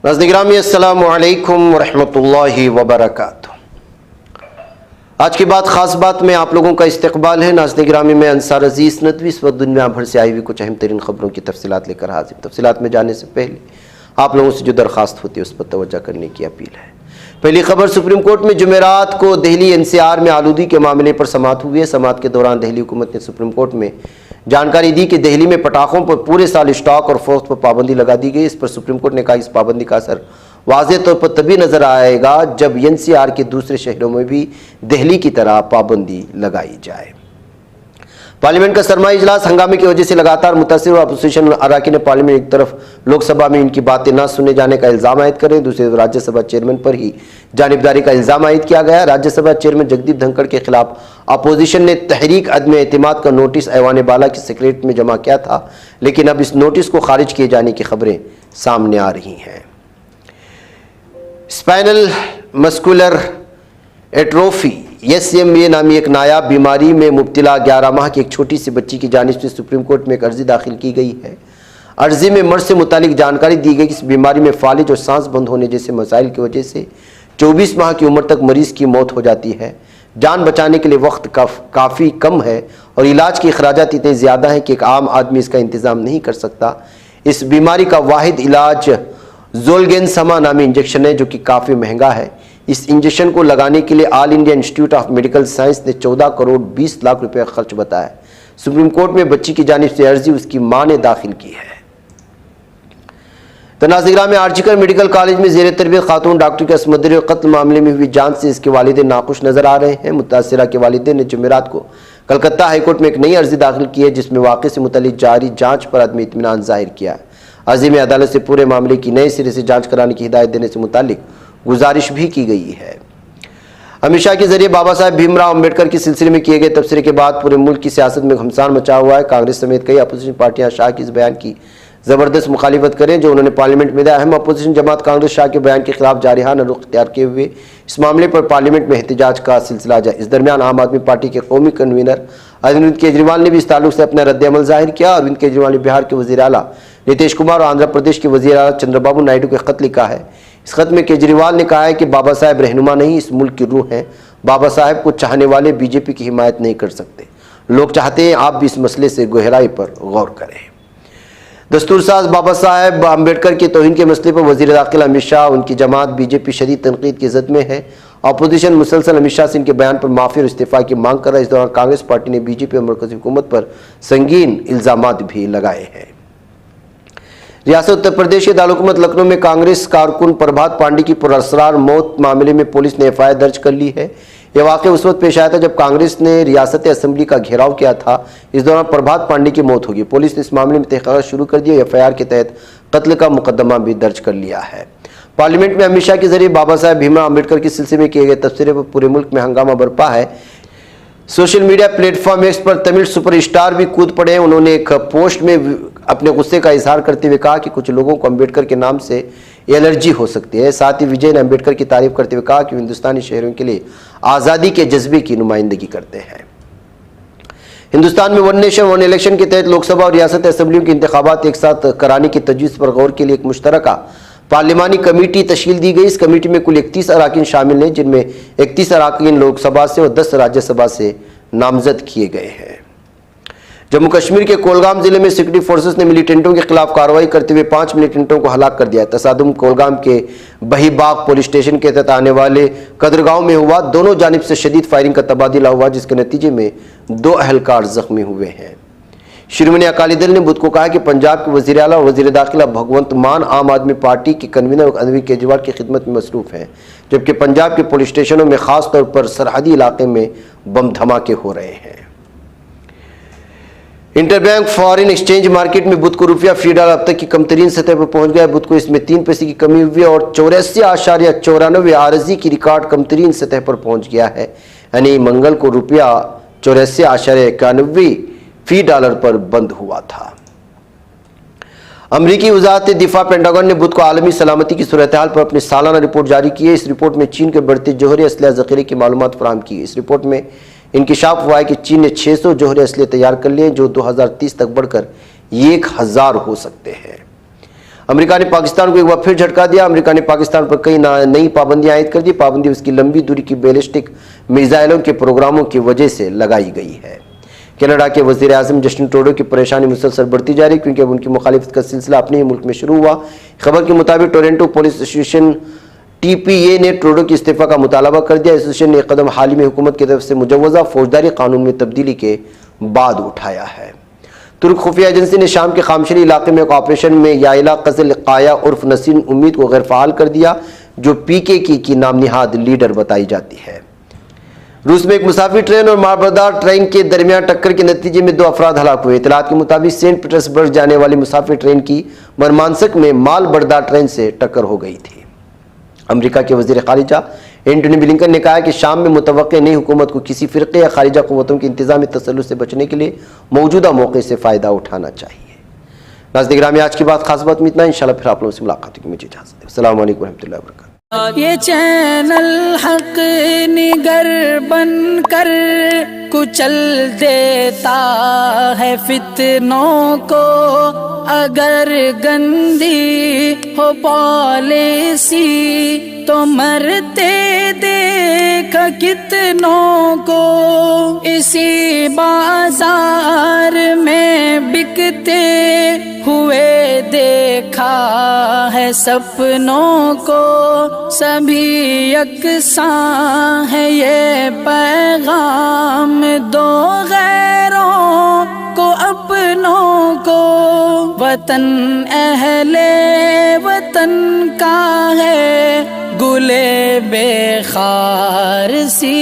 नाज़रीन अस्सलामु अलैकुम वरहमतुल्लाहि वबरकातुहू। आज की बात ख़ास बात में आप लोगों का इस्तकबाल है। नाज़रीन में अंसार अजीज़ नदवी इस वक्त दुनिया भर से आई हुई कुछ अहम तरीन ख़बरों की तफसीलात लेकर हाजिर। तफसीलात में जाने से पहले आप लोगों से जो दरख्वास्त होती है उस पर तवज्जो करने की अपील है। पहली खबर, सुप्रीम कोर्ट में जुमेरात को दिल्ली NCR में आलूदी के मामले पर समाअत हुई है। समाअत के दौरान दिल्ली हुकूमत ने सुप्रीम कोर्ट में जानकारी दी कि दिल्ली में पटाखों पर पूरे साल स्टॉक और फरोख्त पर पाबंदी लगा दी गई। इस पर सुप्रीम कोर्ट ने कहा इस पाबंदी का असर वाज़ेह तौर पर तभी नजर आएगा जब NCR के दूसरे शहरों में भी दिल्ली की तरह पाबंदी लगाई जाए। पार्लियामेंट का सरमाई इजलास हंगामे की वजह से लगातार मुतासिर हुआ। अपोजिशन अराकीन पार्लियामेंट एक तरफ लोकसभा में इनकी बातें न सुने जाने का इल्जाम आयद करें, दूसरी तरफ राज्यसभा चेयरमैन पर ही जानिबदारी का इल्जाम आयद किया गया। राज्यसभा चेयरमैन जगदीप धनखड़ के खिलाफ अपोजिशन ने तहरीक अदम एतमाद का नोटिस ऐवान बाला की सेक्रेटरीट में जमा किया था, लेकिन अब इस नोटिस को खारिज किए जाने की खबरें सामने आ रही हैं। स्पाइनल मस्कुलर एट्रोफी SMA नामी एक नायाब बीमारी में मुब्तला 11 माह की एक छोटी सी बच्ची की जानिब से सुप्रीम कोर्ट में एक अर्जी दाखिल की गई है। अर्जी में मर्ज से मुतालिक जानकारी दी गई कि इस बीमारी में फालिज और सांस बंद होने जैसे मसाइल की वजह से 24 माह की उम्र तक मरीज की मौत हो जाती है। जान बचाने के लिए वक्त काफ़ी कम है और इलाज के अखराजात इतने ज़्यादा हैं कि एक आम आदमी इसका इंतज़ाम नहीं कर सकता। इस बीमारी का वाहिद इलाज ज़ोलगेंसमा नामी इंजेक्शन है जो कि काफ़ी महंगा है। इस इंजेक्शन को लगाने के लिए all India institute of medical science ने 14 करोड़ 20 लाख रुपए खर्च बताया। सुप्रीम कोर्ट में बच्ची की जानिब से अर्जी उसकी मां ने दाखिल की है। तो नाज़रीन में आर्जिकर मेडिकल कॉलेज में ज़ेर तरबियत खातून डॉक्टर के असमदरी कत्ल मामले में हुई जांच से इसके वालिदैन नाखुश नजर आ रहे हैं। मुतासिरा के वालिदैन ने जुमेरात को कलकत्ता हाईकोर्ट में एक नई अर्जी दाखिल की है जिसमें वाक़े से मुतल्लिक जारी जाँच पर अदम इत्मीनान जाहिर किया है। अर्जी में अदालत से पूरे मामले की नए सिरे से जाँच कराने की हिदायत देने से मुतालिक गुजारिश भी की गई है। अमित शाह के जरिए बाबा साहेब भीमराव अम्बेडकर के सिलसिले में किए गए तबसरे के बाद पूरे मुल्क की सियासत में घमसान मचा हुआ है। कांग्रेस समेत कई अपोजिशन पार्टियां शाह के इस बयान की जबरदस्त मुखालिफत करें जो उन्होंने पार्लियामेंट में दिया। अहम अपोजिशन जमात कांग्रेस शाह के बयान के खिलाफ जारिहाना रुख इख्तियार किए हुए इस मामले पर पार्लियामेंट में एहतजाज का सिलसिला जारी। इस दरमियान आम आदमी पार्टी के कौमी कन्वीनर अरविंद केजरीवाल ने भी इस ताल्लुक से अपना रद्द-ए-अमल जाहिर किया। अरविंद केजरीवाल ने बिहार के वज़ीर आला नीतीश कुमार और आंध्र प्रदेश के वज़ीर आला चंद्रबाबू नायडू को खत लिखा है। इस खत में केजरीवाल ने कहा है कि बाबा साहेब रहनुमा नहीं, इस मुल्क की रूह हैं। बाबा साहेब को चाहने वाले बीजेपी की हिमायत नहीं कर सकते। लोग चाहते हैं आप भी इस मसले से गहराई पर गौर करें। दस्तूरसाज बाबा साहेब अम्बेडकर के तौहीन के मसले पर वज़ीर दाखिला अमित शाह उनकी जमात बीजेपी शदीद तनकीद की ज़द में है। अपोजिशन मुसलसल अमित शाह से इनके बयान पर माफ़ी और इस्तीफ़ा की मांग कर रहा है। इस दौरान कांग्रेस पार्टी ने बीजेपी और मरकज़ी हुकूमत पर संगीन इल्ज़ामात भी लगाए हैं। रियासत उत्तर प्रदेश के दारुलहुकूमत लखनऊ में कांग्रेस कारकुन प्रभात पांडे की पुरअसरार मौत मामले में पुलिस ने FIR दर्ज कर ली है। यह वाक़या उस वक्त पेश आया था जब कांग्रेस ने रियासत असेंबली का घेराव किया था। इस दौरान प्रभात पांडे की मौत होगी। पुलिस ने इस मामले में तहक़ीक़ात शुरू कर दी। FIR के तहत कत्ल का मुकदमा भी दर्ज कर लिया है। पार्लियामेंट में अमित शाह के जरिए बाबा साहेब भीमराव अम्बेडकर के सिलसिले में किए गए तबसरे पर पूरे मुल्क में हंगामा बरपा है। सोशल मीडिया प्लेटफॉर्म X पर तमिल सुपरस्टार भी कूद पड़े हैं। उन्होंने एक पोस्ट में अपने गुस्से का इजहार करते हुए कहा कि कुछ लोगों को अम्बेडकर के नाम से एलर्जी हो सकती है। साथ ही विजय ने अम्बेडकर की तारीफ करते हुए कहा कि हिंदुस्तानी शहरों के लिए आज़ादी के जज्बे की नुमाइंदगी करते हैं। हिंदुस्तान में वन नेशन वन इलेक्शन के तहत लोकसभा और रियासत असेंबलियों के इंतखाबात एक साथ कराने की तजवीज़ पर गौर के लिए एक मुश्तरका पार्लिमानी कमेटी तश्कील दी गई। इस कमेटी में कुल 31 अराकीन शामिल हैं जिनमें 31 अराकीन लोकसभा से और 10 राज्यसभा से नामजद किए गए हैं। जम्मू कश्मीर के कोलगाम जिले में सिक्योरिटी फोर्सेस ने मिलिटेंटों के खिलाफ कार्रवाई करते हुए 5 मिलिटेंटों को हलाक कर दिया। तसादुम कोलगाम के बहीबाग पुलिस स्टेशन के तहत आने वाले कदरगांव में हुआ। दोनों जानिब से शदीद फायरिंग का तबादला हुआ जिसके नतीजे में 2 अहलकार जख्मी हुए हैं। शिरोमणि अकाली दल ने बुध को कहा कि पंजाब के वज़ीर आला और वज़ीर दाखिला भगवंत मान आम आदमी पार्टी के कन्वीनर अरविंद केजरीवाल की खिदमत में मसरूफ़ हैं, जबकि पंजाब के पुलिस स्टेशनों में खास तौर पर सरहदी इलाके में बम धमाके हो रहे हैं। इंटरबैंक फॉरेन एक्सचेंज मार्केट में बुध को रुपया फी डॉलर अब तक की कम तरीन सतह पर पहुंच गया है। बुध को इसमें 3 पैसे की कमी हुई और 84.94 आरजी की रिकॉर्ड कम तरीन सतह पर पहुंच गया है। यानी मंगल को रुपया 84.91 फी डॉलर पर बंद हुआ था। अमरीकी वज़ारत दिफा पेंटागन ने बुध को आलमी सलामती की सूरत हाल पर अपनी सालाना रिपोर्ट जारी की है। इस रिपोर्ट में चीन के बढ़ते जोहरी असलहा ज़ख़ीरे की मालूमात फराहम की। इस रिपोर्ट में इंकिशाफ हुआ है कि चीन ने 600 जोहरी असलहे तैयार कर लिए जो 2030 तक बढ़कर 1000 हो सकते हैं। अमेरिका ने पाकिस्तान को एक बार फिर झटका दिया। अमेरिका ने पाकिस्तान पर कई नई पाबंदियां आयद कर दी। पाबंदी उसकी लंबी दूरी की बैलिस्टिक मिसाइलों के प्रोग्रामों की वजह से लगाई गई है। कनाडा के वज़ीर आज़म जस्टिन ट्रूडो की परेशानी मुसलसल बढ़ती जा रही, क्योंकि अब उनकी मुखालिफत का सिलसिला अपने ही मुल्क में शुरू हुआ। खबर के मुताबिक टोरंटो पुलिस एसोसिएशन TPA ने ट्रूडो की इस्तीफा का मुतालबा कर दिया। एसोसिएशन ने कदम हाल ही में हुकूमत की तरफ से मुजव्वज़ा फौजदारी कानून में तब्दीली के बाद उठाया है। तुर्क खुफिया एजेंसी ने शाम के खामशरी इलाके में एक ऑपरेशन में याइला कज़ल काया उर्फ नसीन उम्मीद को गैर फ़ाल कर दिया, जो PKK की नाम निहाद लीडर बताई जाती है। रूस में एक मुसाफिर ट्रेन और मालबरदार ट्रेन के दरमियान टक्कर के नतीजे में 2 अफराद हलाक हुए। इतलात के मुताबिक सेंट पीटर्सबर्ग जाने वाली मुसाफिर ट्रेन की मरमांसक में मालबरदार ट्रेन से टक्कर हो गई थी। अमेरिका के वज़ीर ख़ारिजा एंटनी ब्लिंकन ने कहा कि शाम में मुतवक्के नई हुकूमत को किसी फ़िरक़े या खारिजा क़ुव्वतों के इंतज़ामी तसल्लुत से बचने के लिए मौजूदा मौके से फ़ायदा उठाना चाहिए। नाज़रीन गिरामी, आज की बात खास बात में इतना। इंशाअल्लाह फिर आप लोगों से मुलाकात होगी। मुझे इजाज़त दें। अस्सलामु अलैकुम रहमतुल्लाहि व बरकातुहू। ये चैनल हक निगर बन कर कुचल देता है फितनों को। अगर गंदी हो पॉलिसी तो मरते देख कितनों को। इसी बाजार में बिकते हुए देखा है सपनों को। सभी यकसां है ये पैगाम दो गैरों को अपनों को। वतन अहले वतन का है गुले बेखार सी